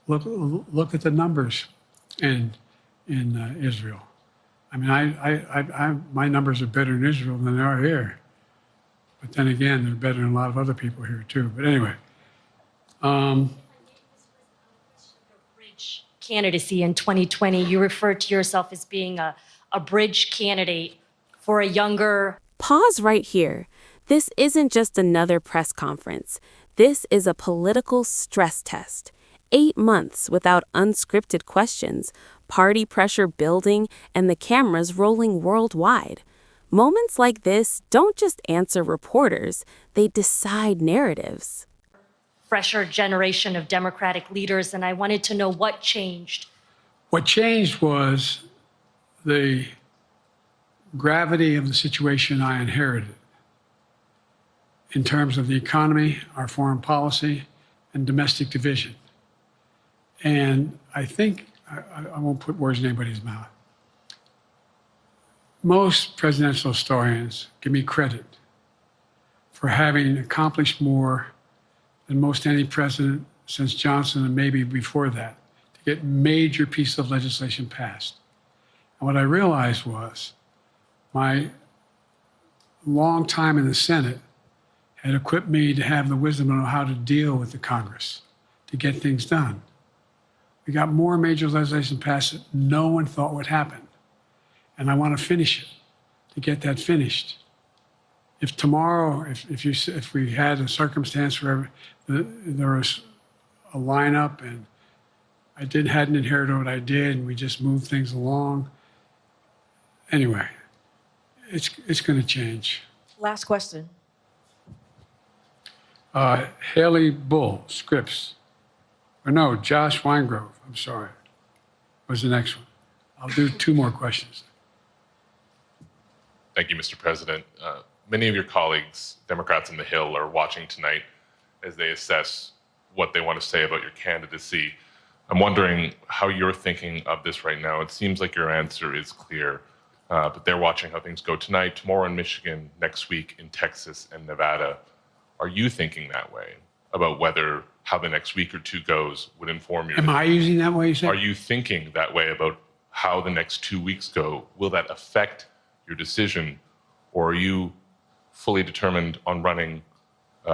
look at the numbers in Israel. I mean, my numbers are better in Israel than they are here. But then again, they're better than a lot of other people here too. But anyway. Bridge candidacy in 2020, you referred to yourself as being a bridge candidate for a younger. Pause right here. This isn't just another press conference. This is a political stress test. 8 months without unscripted questions, party pressure building, and the cameras rolling worldwide. Moments like this don't just answer reporters, they decide narratives. Fresher generation of Democratic leaders, and I wanted to know what changed. What changed was the gravity of the situation I inherited in terms of the economy, our foreign policy, and domestic division. And I think, I won't put words in anybody's mouth. Most presidential historians give me credit for having accomplished more than most any president since Johnson and maybe before that to get major pieces of legislation passed. And what I realized was my long time in the Senate had equipped me to have the wisdom to know how to deal with the Congress, to get things done. We got more major legislation passed that no one thought would happen. And I want to finish it, to get that finished. If tomorrow, if we had a circumstance where there was a lineup and I hadn't inherited what I did and we just moved things along, anyway, it's going to change. Last question. Haley Bull, Scripps. Or no, Josh Weingrove, I'm sorry, was the next one. I'll do 2 more questions. Thank you, Mr. President. Many of your colleagues, Democrats on the Hill, are watching tonight as they assess what they want to say about your candidacy. I'm wondering how you're thinking of this right now. It seems like your answer is clear, but they're watching how things go tonight, tomorrow in Michigan, next week in Texas and Nevada. Are you thinking that way about whether how the next week or two goes would inform your Am I using that way, you say? Are you thinking that way about how the next 2 weeks go? Will that affect your decision, or are you fully determined on running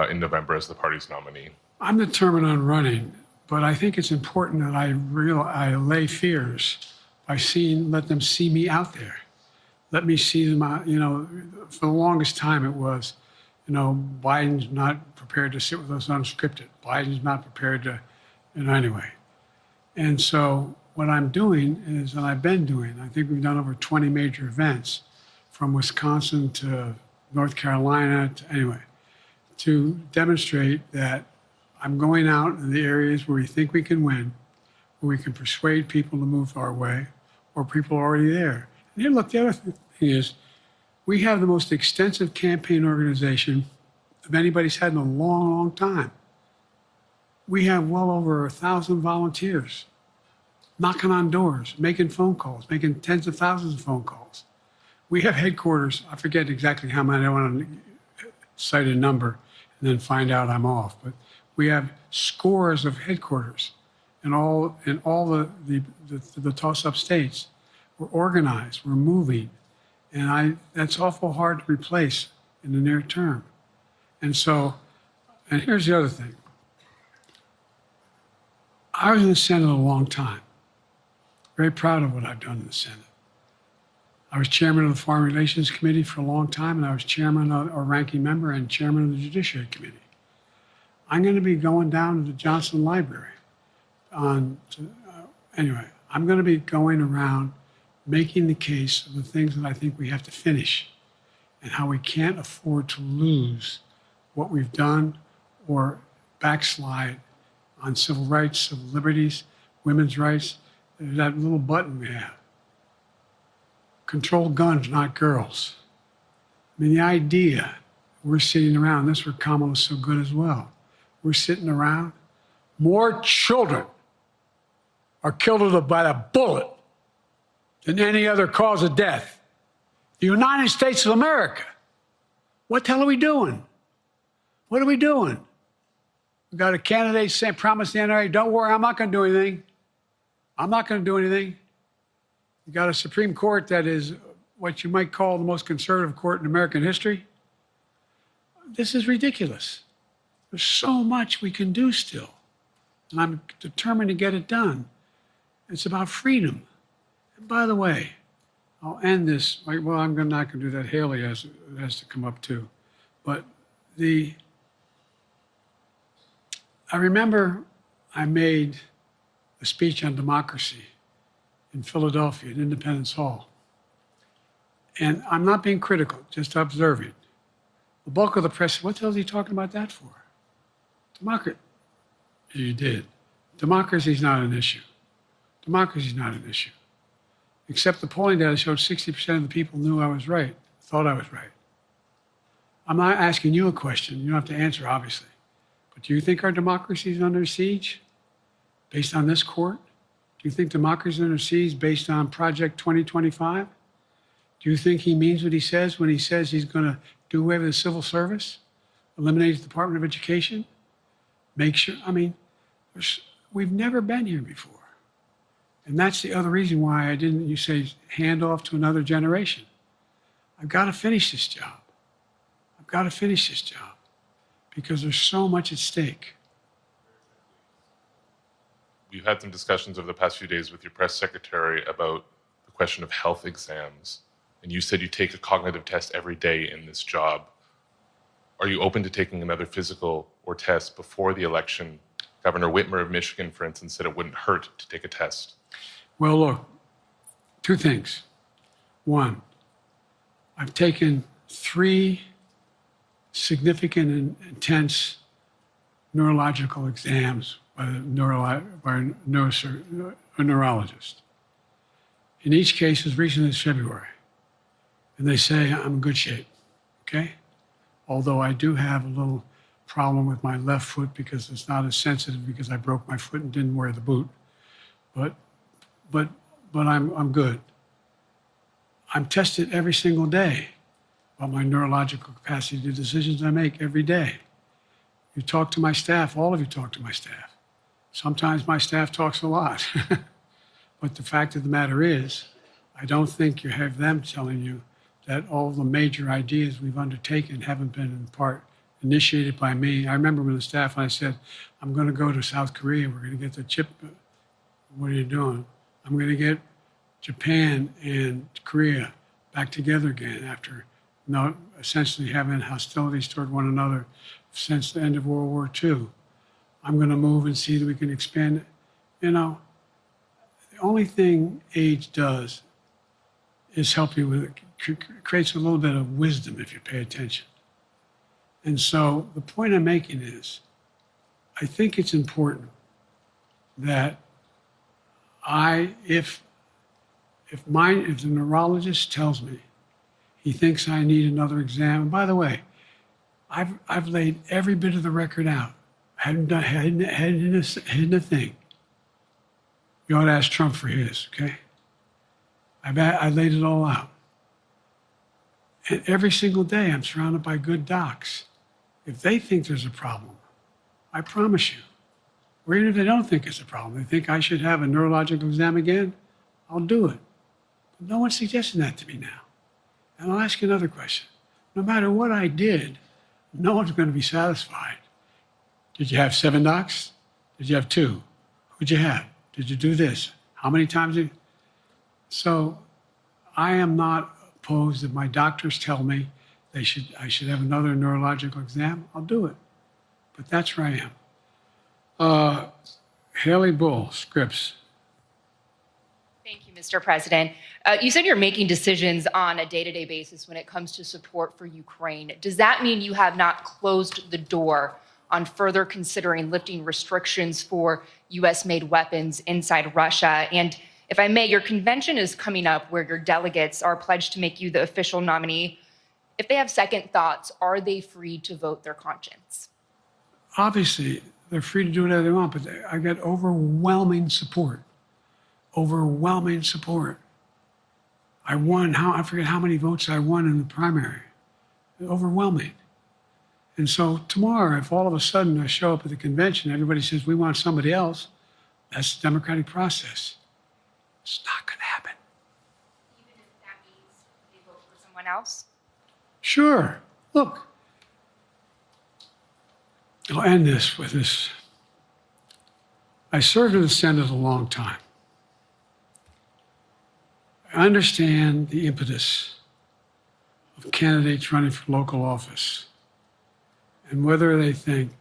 in November as the party's nominee? I'm determined on running, but I think it's important that I allay fears by let them see me out there. Let me see them out, for the longest time it was, Biden's not prepared to sit with us unscripted. Biden's not prepared to, anyway. And so what I'm doing is, and I've been doing, I think we've done over 20 major events from Wisconsin to North Carolina, to demonstrate that I'm going out in the areas where we think we can win, where we can persuade people to move our way, or people are already there. And here, look, the other thing is, we have the most extensive campaign organization of anybody's had in a long, long time. We have well over 1,000 volunteers knocking on doors, making phone calls, making tens of thousands of phone calls. We have headquarters, I forget exactly how many, I don't want to cite a number and then find out I'm off, but we have scores of headquarters in all the toss-up states. We're organized, we're moving, and that's awful hard to replace in the near term. And here's the other thing. I was in the Senate a long time. Very proud of what I've done in the Senate. I was chairman of the Foreign Relations Committee for a long time, and I was chairman or ranking member and chairman of the Judiciary Committee. I'm going to be going down to the Johnson Library. I'm going to be going around making the case of the things that I think we have to finish and how we can't afford to lose what we've done or backslide on civil rights, civil liberties, women's rights. There's that little button we have. Control guns, not girls. I mean, the idea, we're sitting around, this where Kamala's so good as well. We're sitting around. More children are killed by a bullet than any other cause of death. The United States of America. What the hell are we doing? What are we doing? We got a candidate saying, promise the NRA, don't worry, I'm not going to do anything. I'm not going to do anything. You got a Supreme Court that is what you might call the most conservative court in American history. This is ridiculous. There's so much we can do still, and I'm determined to get it done. It's about freedom. And by the way, I'll end this. Well, I'm not going to do that. Haley has to come up too. But I remember I made a speech on democracy in Philadelphia at Independence Hall. And I'm not being critical, just observing. The bulk of the press said, what the hell is he talking about that for? Democracy. You did. Democracy is not an issue. Democracy is not an issue. Except the polling data showed 60% of the people knew I was right, thought I was right. I'm not asking you a question. You don't have to answer, obviously. But do you think our democracy is under siege based on this court? Do you think democracy is under siege based on Project 2025? Do you think he means what he says when he says he's going to do away with the civil service, eliminate the Department of Education, make sure, we've never been here before. And that's the other reason why you say, hand off to another generation. I've got to finish this job. I've got to finish this job because there's so much at stake. We've had some discussions over the past few days with your press secretary about the question of health exams. And you said you take a cognitive test every day in this job. Are you open to taking another physical or test before the election? Governor Whitmer of Michigan, for instance, said it wouldn't hurt to take a test. Well, look, two things. One, I've taken 3 significant and intense neurological exams by a neurologist. In each case, as recently as February. And they say I'm in good shape, okay? Although I do have a little problem with my left foot because it's not as sensitive because I broke my foot and didn't wear the boot. but but I'm good. I'm tested every single day about my neurological capacity, the decisions I make every day. You talk to my staff, all of you talk to my staff. Sometimes my staff talks a lot. But the fact of the matter is, I don't think you have them telling you that all the major ideas we've undertaken haven't been in part initiated by me. I remember when the staff and I said, I'm going to go to South Korea, we're going to get the chip. What are you doing? I'm going to get Japan and Korea back together again after not essentially having hostilities toward one another since the end of World War II. I'm going to move and see that we can expand it. You know, the only thing age does is help you with it, creates a little bit of wisdom if you pay attention. And so the point I'm making is, I think it's important that if the neurologist tells me he thinks I need another exam, and by the way, I've laid every bit of the record out. Hadn't hidden a thing. You ought to ask Trump for his, okay? I laid it all out. And every single day I'm surrounded by good docs. If they think there's a problem, I promise you, or even if they don't think it's a problem, they think I should have a neurological exam again, I'll do it. But no one's suggesting that to me now. And I'll ask you another question. No matter what I did, no one's going to be satisfied. Did you have 7 docs? Did you have 2? Who'd you have? Did you do this? How many times did you? So I am not opposed if my doctors tell me I should have another neurological exam, I'll do it. But that's where I am. Haley Bull, Scripps. Thank you, Mr. President. You said you're making decisions on a day-to-day basis when it comes to support for Ukraine. Does that mean you have not closed the door on further considering lifting restrictions for U.S.-made weapons inside Russia? And if I may, your convention is coming up where your delegates are pledged to make you the official nominee. If they have second thoughts, are they free to vote their conscience? Obviously, they're free to do whatever they want, but I got overwhelming support. Overwhelming support. I won, I forget how many votes I won in the primary. Overwhelming. And so tomorrow, if all of a sudden I show up at the convention, everybody says, we want somebody else, that's the democratic process. It's not going to happen. Even if that means they vote for someone else? Sure. Look, I'll end this with this. I served in the Senate a long time. I understand the impetus of candidates running for local office and whether they think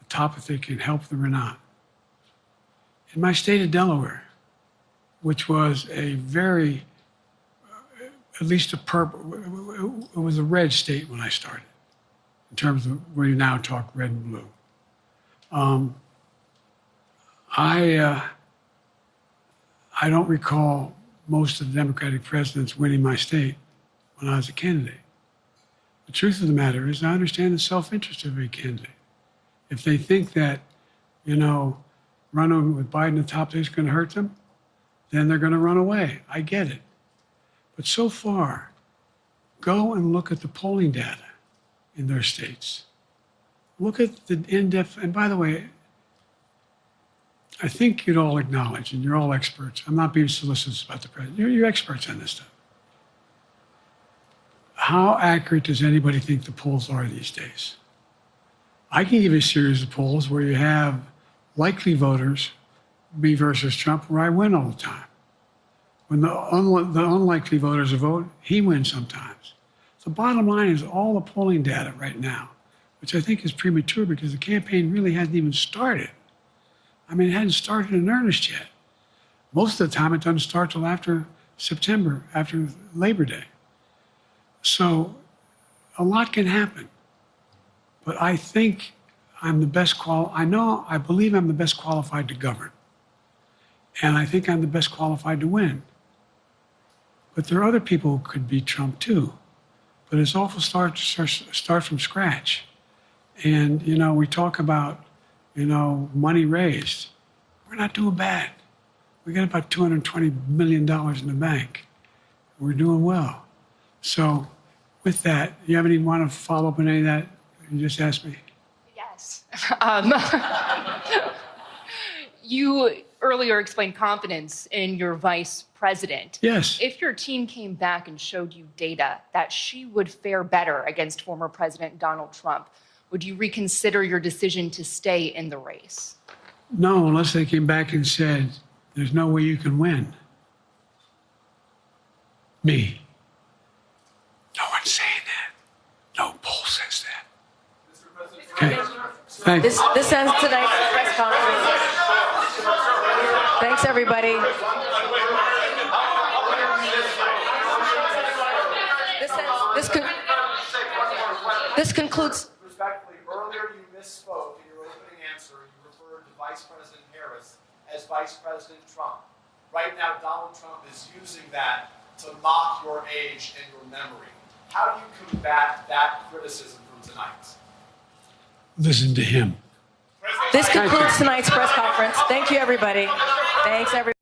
the topic can help them or not. In my state of Delaware, which was a very, at least a purple, it was a red state when I started, in terms of where you now talk red and blue. I don't recall most of the Democratic presidents winning my state when I was a candidate. The truth of the matter is I understand the self-interest of every candidate. If they think that, running with Biden at the top is going to hurt them, then they're going to run away. I get it. But so far, go and look at the polling data in their states. Look at the in-depth, and by the way, I think you'd all acknowledge, and you're all experts. I'm not being solicitous about the president. You're experts on this stuff. How accurate does anybody think the polls are these days? I can give you a series of polls where you have likely voters, me versus Trump, where I win all the time. When the unlikely voters vote, he wins sometimes. The bottom line is all the polling data right now, which I think is premature because the campaign really hasn't even started. I mean, it hadn't started in earnest yet. Most of the time, it doesn't start till after September, after Labor Day. So a lot can happen. But I think I'm the best I believe I'm the best qualified to govern. And I think I'm the best qualified to win. But there are other people who could beat Trump too. But it's awful start from scratch. And, we talk about, money raised. We're not doing bad. We got about $220 million in the bank. We're doing well. So with that, you have any want to follow up on any of that you just asked me? Yes. You earlier explained confidence in your vice president. Yes. If your team came back and showed you data that she would fare better against former President Donald Trump, would you reconsider your decision to stay in the race? No, unless they came back and said, there's no way you can win. Me. No one's saying that. No poll says that. Okay. Thanks. This ends tonight's press conference. Thanks, everybody. This concludes. Respectfully, earlier you misspoke in your opening answer. You referred to Vice President Harris as Vice President Trump. Right now, Donald Trump is using that to mock your age and your memory. How do you combat that criticism from tonight? Listen to him. This concludes tonight's press conference. Thank you, everybody. Thanks, everybody.